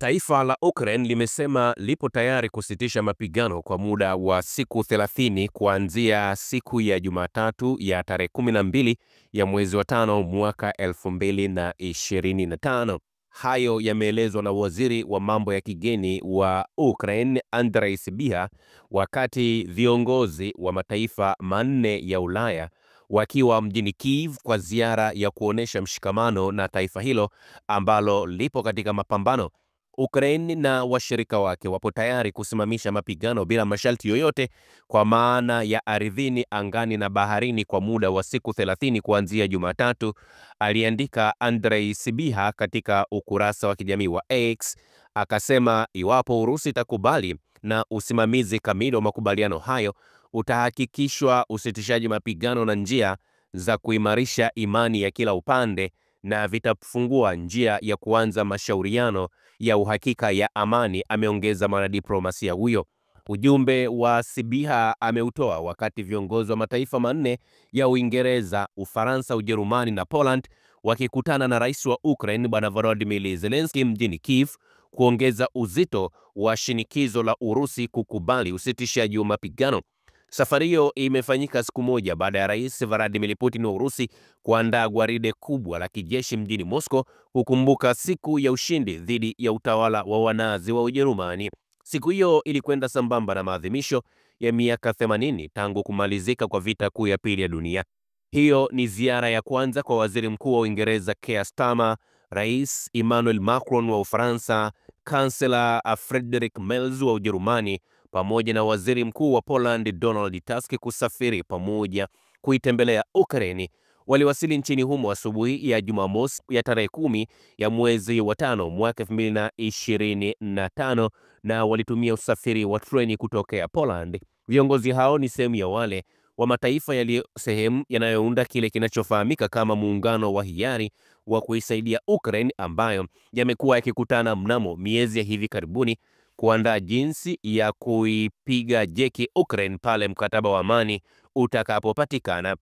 Taifa la Ukraine limesema lipo tayari kusitisha mapigano kwa muda wa siku 30 kuanzia siku ya Jumatatu ya tarehe 12 ya mwezi wa 5 mwaka 2025. Hayo yameelezwa na waziri wa mambo ya kigeni wa Ukraine Andrei Sybiha wakati viongozi wa mataifa manne ya Ulaya wakiwa mjini Kyiv kwa ziara ya kuonesha mshikamano na taifa hilo ambalo lipo katika mapambano. Ukraine na washirika wake wapo tayari kusimamisha mapigano bila masharti yoyote kwa maana ya ardhini, angani na baharini kwa muda wa siku 30 kuanzia Jumatatu, aliandika Andrei Sybiha katika ukurasa wa kijamii wa X. Akasema iwapo Urusi itakubali na usimamizi kamili wa makubaliano hayo, utahakikishwa usitishaji mapigano na njia za kuimarisha imani ya kila upande, na vitafungua njia ya kuanza mashauriano ya uhakika ya amani, ameongeza mwanadiplomasia huyo. Ujumbe wa Sybiha ameutoa wakati viongozi wa mataifa manne ya Uingereza, Ufaransa, Ujerumani na Poland wakikutana na rais wa Ukraine Bwana Volodymyr Zelensky mjini Kyiv kuongeza uzito wa shinikizo la Urusi kukubali usitishaji wa mapigano. Safari hiyo imefanyika siku moja baada ya Rais Vladimir Putin wa Urusi kuandaa gwaride kubwa la kijeshi mjini Moscow kukumbuka siku ya ushindi dhidi ya utawala wa Wanazi wa Ujerumani. Siku hiyo ilikwenda sambamba na maadhimisho ya miaka 80 tangu kumalizika kwa vita kuu ya pili ya dunia. Hiyo ni ziara ya kwanza kwa Waziri Mkuu wa Uingereza Keir Starmer, Rais Emmanuel Macron wa Ufaransa, Kansela Friedrich Merz wa Ujerumani pamoja na Waziri Mkuu wa Poland Donald Tusk kusafiri pamoja kuitembelea Ukraine. Waliwasili nchini humo asubuhi ya Jumamosi ya tarehe 10 ya mwezi wa 5 mwaka 2025 na walitumia usafiri wa treni kutokea Poland. Viongozi hao ni sehemu ya wale wa mataifa yaliyo sehemu yanayounda kile kinachofahamika kama muungano wa hiari wa kuisaidia Ukraine, ambayo yamekuwa yakikutana mnamo miezi ya hivi karibuni kuandaa jinsi ya kuipiga jeki Ukraine pale mkataba wa amani utakapopatikana.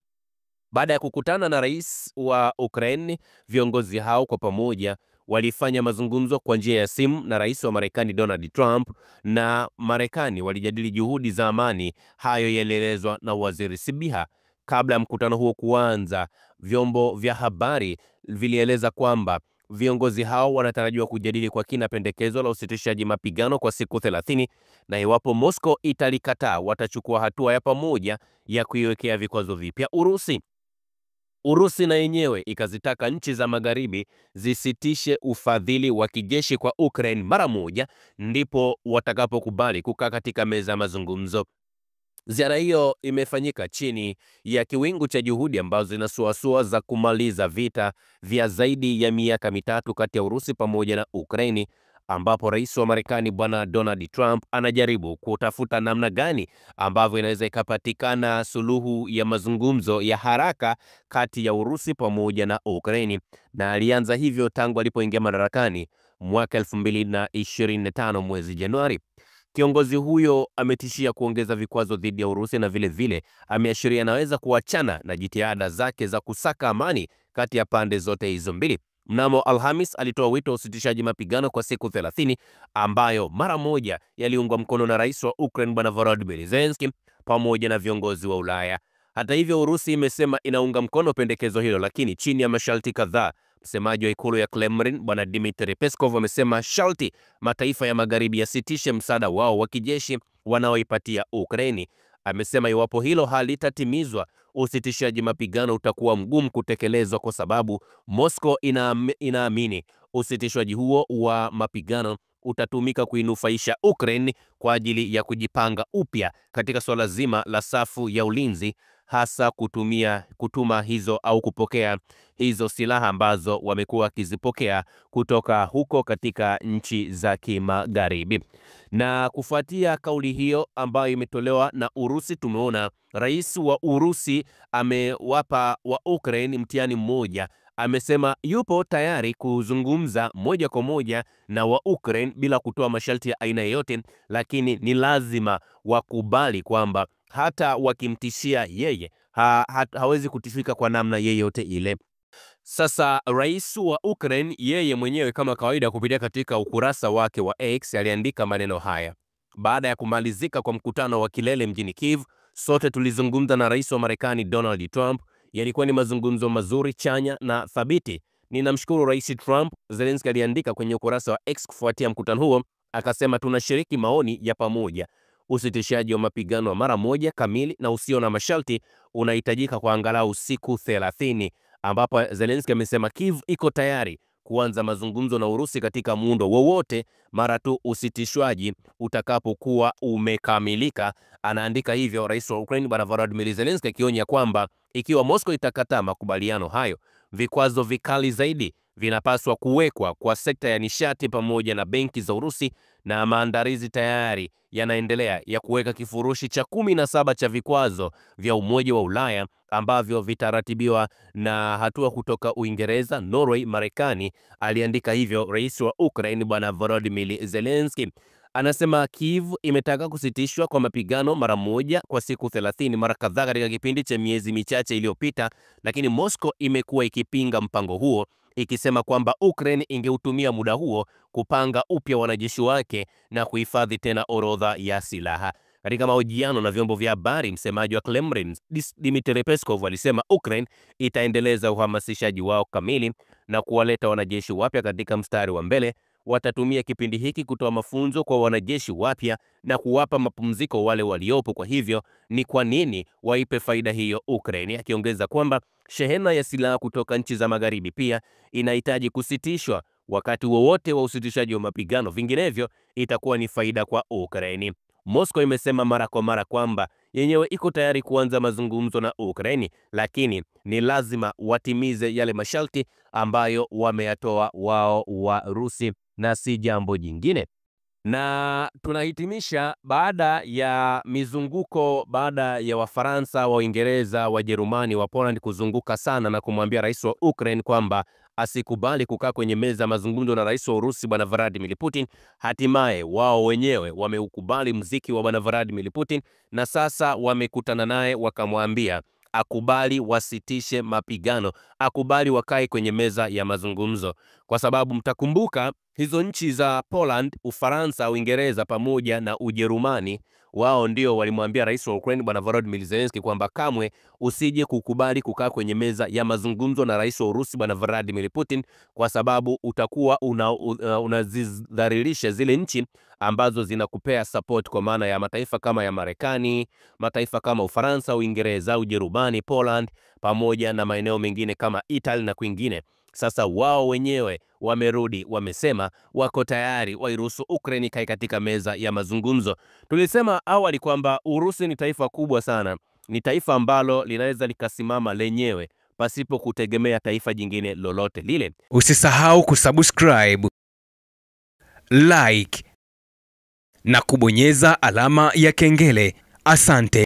Baada ya kukutana na rais wa Ukraine, viongozi hao kwa pamoja walifanya mazungumzo kwa njia ya simu na rais wa Marekani Donald Trump, na Marekani walijadili juhudi za amani. Hayo yalielezwa na Waziri Sybiha. Kabla ya mkutano huo kuanza, vyombo vya habari vilieleza kwamba viongozi hao wanatarajiwa kujadili kwa kina pendekezo la usitishaji mapigano kwa siku 30, na iwapo Moscow italikataa watachukua hatua ya pamoja ya kuiwekea vikwazo vipya Urusi. Urusi na yenyewe ikazitaka nchi za magharibi zisitishe ufadhili wa kijeshi kwa Ukraine mara moja, ndipo watakapokubali kukaa katika meza ya mazungumzo. Ziara hiyo imefanyika chini ya kiwingu cha juhudi ambazo zinasuasua za kumaliza vita vya zaidi ya miaka mitatu kati ya Urusi pamoja na Ukraini, ambapo rais wa Marekani Bwana Donald Trump anajaribu kutafuta namna gani ambavyo inaweza ikapatikana suluhu ya mazungumzo ya haraka kati ya Urusi pamoja na Ukraini, na alianza hivyo tangu alipoingia madarakani mwaka 2025 mwezi Januari. Kiongozi huyo ametishia kuongeza vikwazo dhidi ya Urusi na vile ameashiria anaweza kuachana na jitihada zake za kusaka amani kati ya pande zote hizo mbili. Mnamo Alhamis alitoa wito wa usitishaji mapigano kwa siku 30 ambayo mara moja yaliungwa mkono na rais wa Ukraine Bwana Volodymyr Zelensky pamoja na viongozi wa Ulaya. Hata hivyo, Urusi imesema inaunga mkono pendekezo hilo, lakini chini ya masharti kadhaa. Msemaji wa ikulu ya Kremlin Bwana Dmitry Peskov amesema sharti mataifa ya magharibi yasitishe msaada wao wa kijeshi wanaoipatia Ukraini. Amesema iwapo hilo halitatimizwa, usitishaji mapigano utakuwa mgumu kutekelezwa kwa sababu Moscow inaamini usitishwaji huo wa mapigano utatumika kuinufaisha Ukraine kwa ajili ya kujipanga upya katika swala zima la safu ya ulinzi, hasa kutuma hizo au kupokea hizo silaha ambazo wamekuwa wakizipokea kutoka huko katika nchi za kimagharibi. Na kufuatia kauli hiyo ambayo imetolewa na Urusi, tumeona rais wa Urusi amewapa wa Ukraine mtihani mmoja. Amesema yupo tayari kuzungumza moja kwa moja na wa Ukraine bila kutoa masharti ya aina yoyote, lakini ni lazima wakubali kwamba hata wakimtishia yeye hawezi kutishika kwa namna yeyote ile. Sasa rais wa Ukraine yeye mwenyewe kama kawaida kupitia katika ukurasa wake wa X aliandika maneno haya: baada ya kumalizika kwa mkutano wa kilele mjini Kiev, sote tulizungumza na rais wa Marekani Donald Trump. Yalikuwa ni mazungumzo mazuri, chanya na thabiti. Ninamshukuru Rais Trump, Zelensky aliandika kwenye ukurasa wa X kufuatia mkutano huo. Akasema tunashiriki maoni ya pamoja. Usitishaji wa mapigano wa mara moja kamili na usio na masharti unahitajika kwa angalau siku 30, ambapo Zelensky amesema Kiev iko tayari kuanza mazungumzo na Urusi katika muundo wowote mara tu usitishwaji utakapokuwa umekamilika. Anaandika hivyo rais wa Ukraine Bwana Volodymyr Zelensky, akionya kwamba ikiwa Moscow itakataa makubaliano hayo, vikwazo vikali zaidi vinapaswa kuwekwa kwa sekta ya nishati pamoja na benki za Urusi, na maandalizi tayari yanaendelea ya kuweka kifurushi cha 17 cha vikwazo vya Umoja wa Ulaya ambavyo vitaratibiwa na hatua kutoka Uingereza, Norway, Marekani. Aliandika hivyo rais wa Ukraine Bwana Volodymyr Zelensky. Anasema Kiev imetaka kusitishwa kwa mapigano mara moja kwa siku 30 mara kadhaa katika kipindi cha miezi michache iliyopita, lakini Moscow imekuwa ikipinga mpango huo, ikisema kwamba Ukraine ingeutumia muda huo kupanga upya wanajeshi wake na kuhifadhi tena orodha ya silaha. Katika mahojiano na vyombo vya habari, msemaji wa Kremlin Dmitry Peskov alisema Ukraine itaendeleza uhamasishaji wao kamili na kuwaleta wanajeshi wapya katika mstari wa mbele. Watatumia kipindi hiki kutoa mafunzo kwa wanajeshi wapya na kuwapa mapumziko wale waliopo. Kwa hivyo ni kwa nini waipe faida hiyo Ukraine? Akiongeza kwamba shehena ya silaha kutoka nchi za magharibi pia inahitaji kusitishwa wakati wowote wa usitishaji wa mapigano, vinginevyo itakuwa ni faida kwa Ukraine. Moscow imesema mara kwa mara kwamba yenyewe iko tayari kuanza mazungumzo na Ukraine, lakini ni lazima watimize yale masharti ambayo wameyatoa wao wa Rusi na si jambo jingine. Na tunahitimisha baada ya mizunguko, baada ya Wafaransa, Waingereza, Wajerumani, wa Poland kuzunguka sana na kumwambia rais wa Ukraine kwamba asikubali kukaa kwenye meza mazungumzo na rais wa Urusi Bwana Vladimir Putin, hatimaye wao wenyewe wameukubali mziki wa Bwana Vladimir Putin, na sasa wamekutana naye wakamwambia akubali wasitishe mapigano, akubali wakae kwenye meza ya mazungumzo. Kwa sababu mtakumbuka hizo nchi za Poland, Ufaransa, Uingereza pamoja na Ujerumani, wao ndio walimwambia rais wa Ukraine Bwana Volodymyr Zelensky kwamba kamwe usije kukubali kukaa kwenye meza ya mazungumzo na rais wa Urusi Bwana Vladimir Putin, kwa sababu utakuwa unazidhalilisha zile nchi ambazo zinakupea support, kwa maana ya mataifa kama ya Marekani, mataifa kama Ufaransa, Uingereza, Ujerumani, Poland pamoja na maeneo mengine kama Italy na kwingine. Sasa wao wenyewe wamerudi, wamesema wako tayari wairuhusu Ukraine kae katika meza ya mazungumzo. Tulisema awali kwamba Urusi ni taifa kubwa sana, ni taifa ambalo linaweza likasimama lenyewe pasipo kutegemea taifa jingine lolote lile. Usisahau kusubscribe, like na kubonyeza alama ya kengele. Asante.